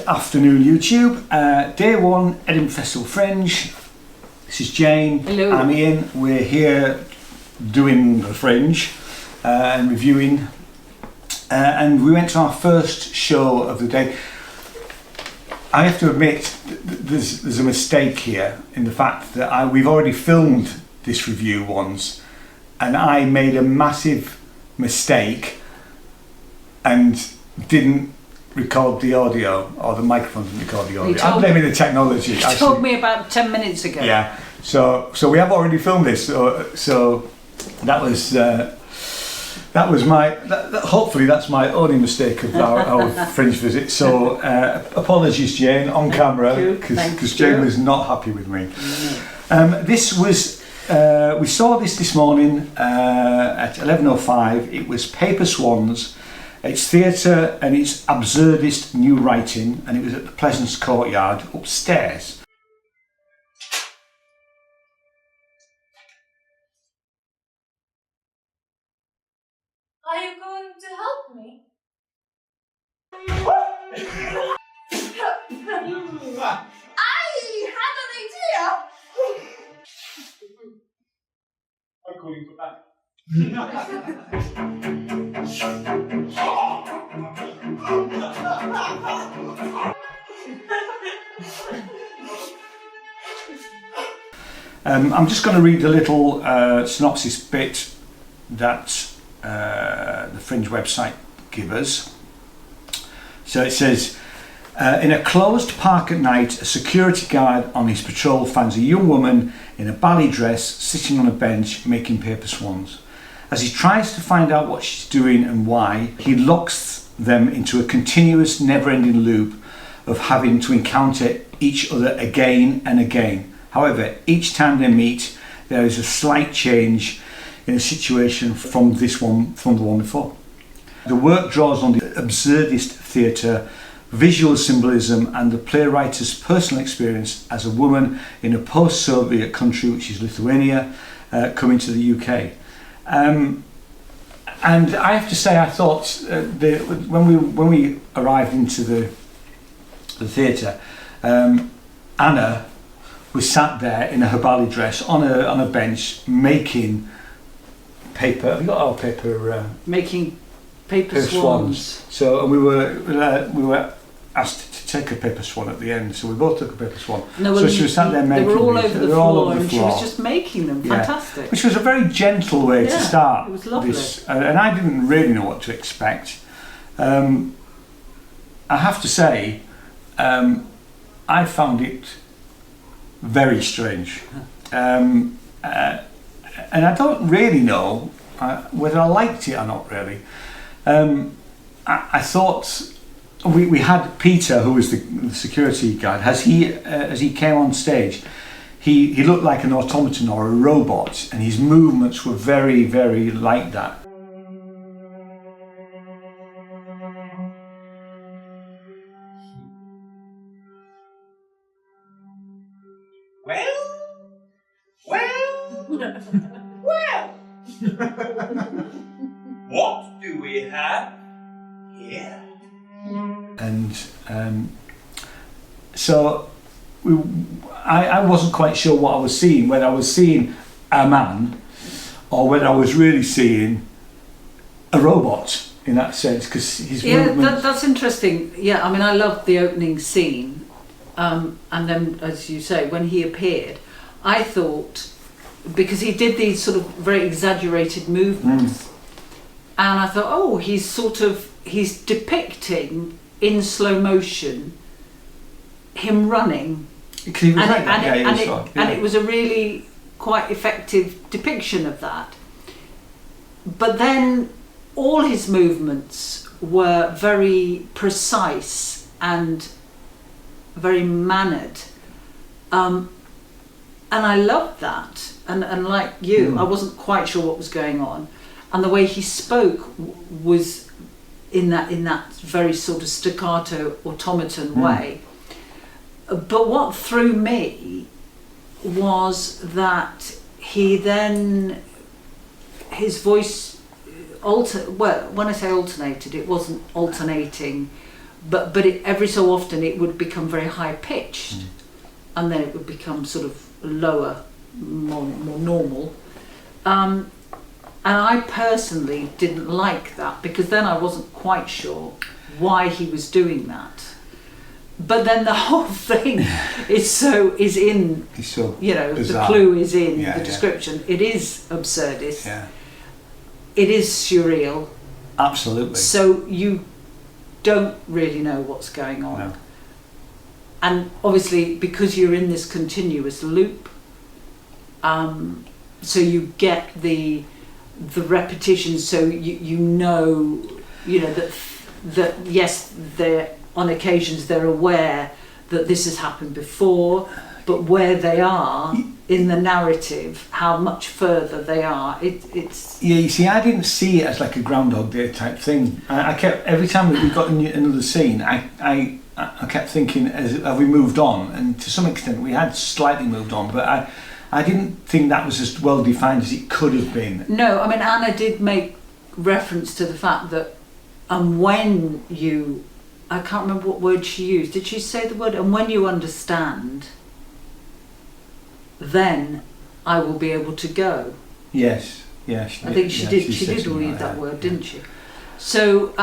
afternoon YouTube. Day 1, Edinburgh Festival Fringe. This is Jane. Hello. I'm Ian. We're here doing the Fringe and reviewing. And we went to our first show of the day. I have to admit, there's a mistake here in the fact that we've already filmed this review once, and I made a massive mistake and didn't record the audio, or the microphone didn't record the audio. I'm blaming the technology. You told me about 10 minutes ago. Yeah. So we have already filmed this. So that was my. Hopefully that's my only mistake of our Fringe visit. So apologies, Jane, on camera, because Jane was not happy with me. This was. We saw this morning at 11:05. It was Paper Swans. It's theatre and it's absurdist new writing, and it was at the Pleasance Courtyard upstairs. Are you going to help me? I had an idea! I'm calling for that. I'm just going to read a little synopsis bit that the Fringe website give us. So it says, in a closed park at night, a security guard on his patrol finds a young woman in a ballet dress sitting on a bench making paper swans. As he tries to find out what she's doing and why, he locks them into a continuous, never-ending loop of having to encounter each other again and again. However, each time they meet, there is a slight change in the situation from the one before. The work draws on the absurdist theatre, visual symbolism, and the playwright's personal experience as a woman in a post-Soviet country, which is Lithuania, coming to the UK. And I have to say, I thought when we arrived into the theatre, Anna was sat there in her ballet dress on a bench making paper. Have you got our paper? Making paper swans. So, and we were asked to take a paper swan at the end. So we both took a paper swan. No, well, so she was sat there making. They were all these. over the floor, and she was just making them. Yeah. Fantastic. Which was a very gentle way to start. It was lovely. This, and I didn't really know what to expect. I have to say, I found it very strange, and I don't really know whether I liked it or not. Really, I thought we had Peter, who was the security guard. As he came on stage, he looked like an automaton or a robot, and his movements were very, very like that. Well, what do we have here? And so I wasn't quite sure what I was seeing, whether I was seeing a man or whether I was really seeing a robot in that sense, because his movements... that's interesting. Yeah, I mean, I loved the opening scene, and then, as you say, when he appeared, I thought, because he did these sort of very exaggerated movements, and I thought, oh, he's depicting in slow motion him running, and it was a really quite effective depiction of that. But then all his movements were very precise and very mannered, and I loved that. And like you, I wasn't quite sure what was going on, and the way he spoke was in that very sort of staccato automaton way. But what threw me was that he then, his voice when I say alternated, it wasn't alternating, but every so often it would become very high pitched, and then it would become sort of lower, more normal. And I personally didn't like that, because then I wasn't quite sure why he was doing that. But then the whole thing is in, It's so the bizarre. clue is in Yeah, the description. It is absurdist. Yeah, It is surreal. absolutely. So you don't really know what's going on. No. And obviously, because you're in this continuous loop, so you get the repetition. So you know that yes, they're on occasions they're aware that this has happened before, but where they are in the narrative, how much further they are, it's Yeah, you see, I didn't see it as like a Groundhog Day type thing. I kept, every time we got another scene, I kept thinking, have we moved on? And to some extent, we had slightly moved on, but I didn't think that was as well defined as it could have been. No, I mean, Anna did make reference to the fact that, when you, I can't remember what word she used. Did she say the word? And when you understand, then I will be able to go. Yes. I think she did. She did something use like that word, didn't she? So,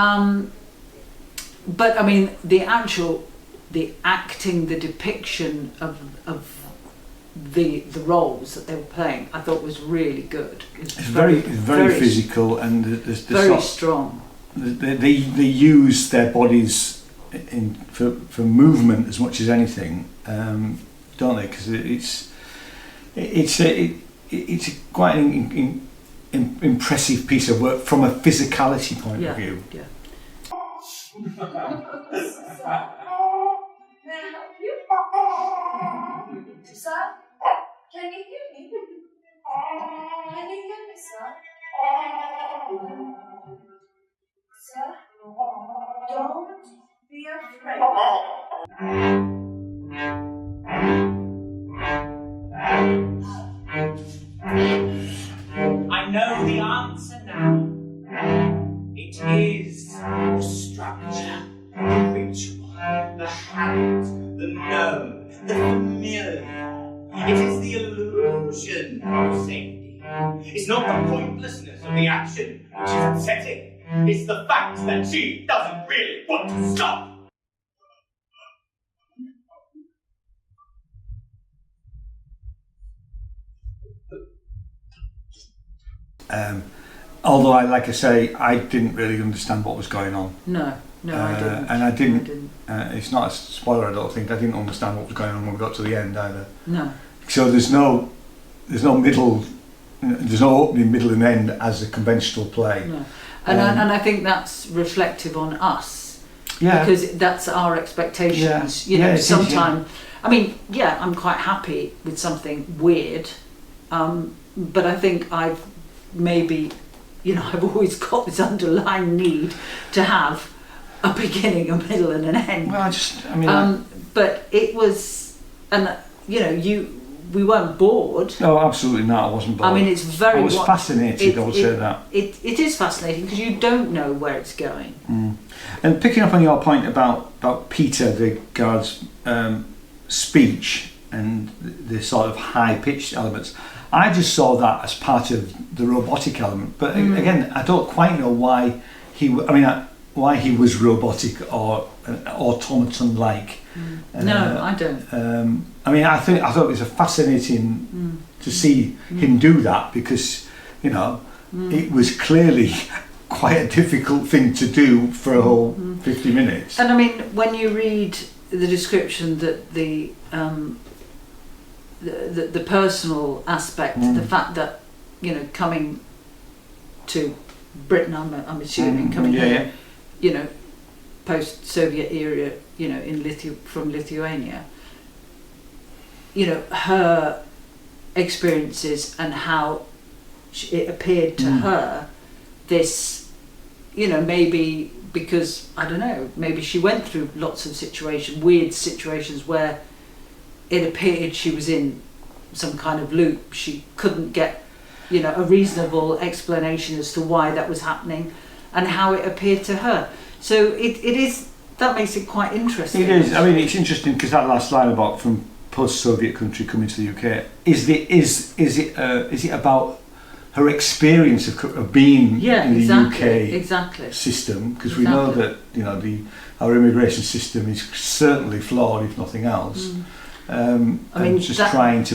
but I mean, the acting, the depiction of the roles that they were playing, I thought was really good. It's very physical, and the very strong. They use their bodies for movement as much as anything, don't they? Because it's quite an impressive piece of work from a physicality point of view. Yeah. May I help you? Sir? Can you hear me? Can you hear me, sir? Sir? Don't be afraid. I know the answer now. It is the structure, the ritual, the habit, the known, the familiar. It is the illusion of safety. It's not the pointlessness of the action which is upsetting. It's the fact that she doesn't really want to stop. Although, like I say, I didn't really understand what was going on. No, I didn't. And I didn't. It's not a spoiler, I don't think. I didn't understand what was going on when we got to the end either. No. So there's no middle, there's no opening, middle, and end as a conventional play. No. And I think that's reflective on us. Yeah. Because that's our expectations. Yeah. Sometimes, I mean, I'm quite happy with something weird, but I think I've maybe, I've always got this underlying need to have a beginning, a middle, and an end. Well, but it was, and we weren't bored. No, absolutely not. I wasn't bored. I mean, it's very. I was fascinated. I would say that. It is fascinating because you don't know where it's going. And picking up on your point about Peter, the guard's speech and the sort of high-pitched elements, I just saw that as part of the robotic element. But again, I don't quite know why why he was robotic or automaton-like. No, I don't. I thought it was a fascinating to see him do that, because it was clearly quite a difficult thing to do for a whole 50 minutes. And I mean, when you read the description that the personal aspect, the fact that coming to Britain, I'm assuming coming here, post-Soviet era, from Lithuania, her experiences and how it appeared to her, this, maybe because, I don't know, maybe she went through lots of weird situations where it appeared she was in some kind of loop. She couldn't get, a reasonable explanation as to why that was happening and how it appeared to her. So it is that makes it quite interesting. It is. I mean, it's interesting because that last line about from post-Soviet country coming to the UK is it about her experience of being in the UK system? Because we know that our immigration system is certainly flawed, if nothing else. I mean, just trying to,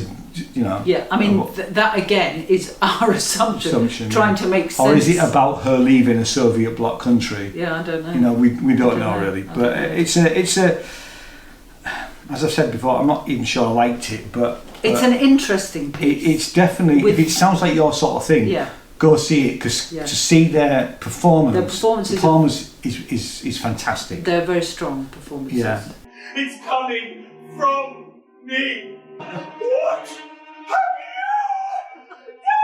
Yeah, I mean, that again is our assumption trying to make sense. Or is it about her leaving a Soviet bloc country? Yeah, I don't know. We don't know really. But it's a, as I've said before, I'm not even sure I liked it, but it's an interesting piece. It's definitely, if it sounds like your sort of thing, go see it, because to see their performance, is fantastic. They're very strong performances. Yeah. It's coming from me. What have you done? I had an idea!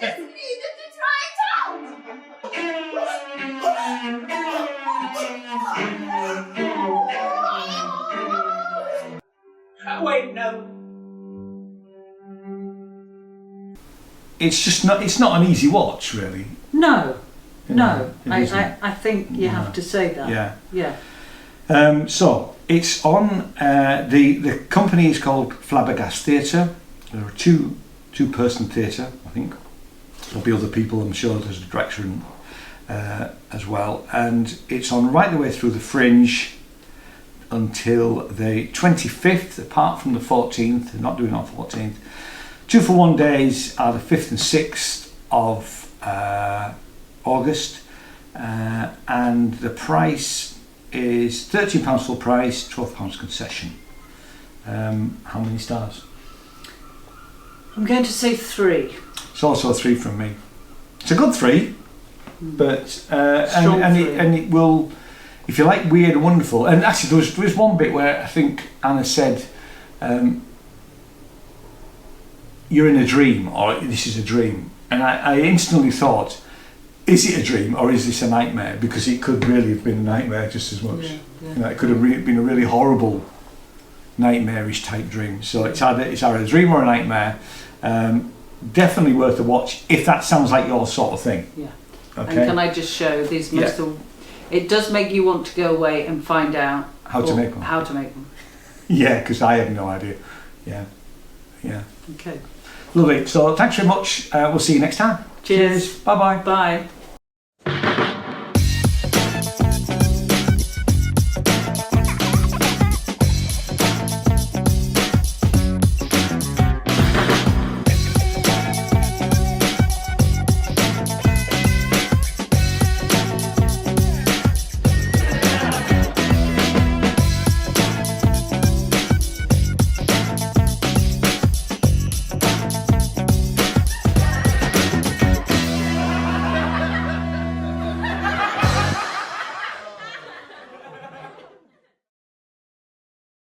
Just needed to try it out! Wait, no. It's not an easy watch, really. No. No, I think you have to say that. Yeah. So it's on. The company is called Flabbergast Theatre. There are two-person theatre, I think. There'll be other people, I'm sure. There's a director as well, and it's on right the way through the Fringe until the 25th. Apart from the 14th, they're not doing it on 14th. 2 for 1 days are the 5th and 6th of August, and the price is £13 full price, £12 concession. How many stars? I'm going to say 3. It's also a 3 from me. It's a good 3, but and it will, if you like weird and wonderful. And actually, there was one bit where I think Anna said, "You're in a dream," or "This is a dream," and I instantly thought, is it a dream or is this a nightmare? Because it could really have been a nightmare just as much. It could have been a really horrible, nightmarish type dream. So it's either a dream or a nightmare. Definitely worth a watch if that sounds like your sort of thing. Yeah. Okay. And can I just show these? It does make you want to go away and find out how to make them. Yeah, because I have no idea. Yeah. Okay. Lovely. So thanks very much. We'll see you next time. Cheers. Bye-bye. Bye.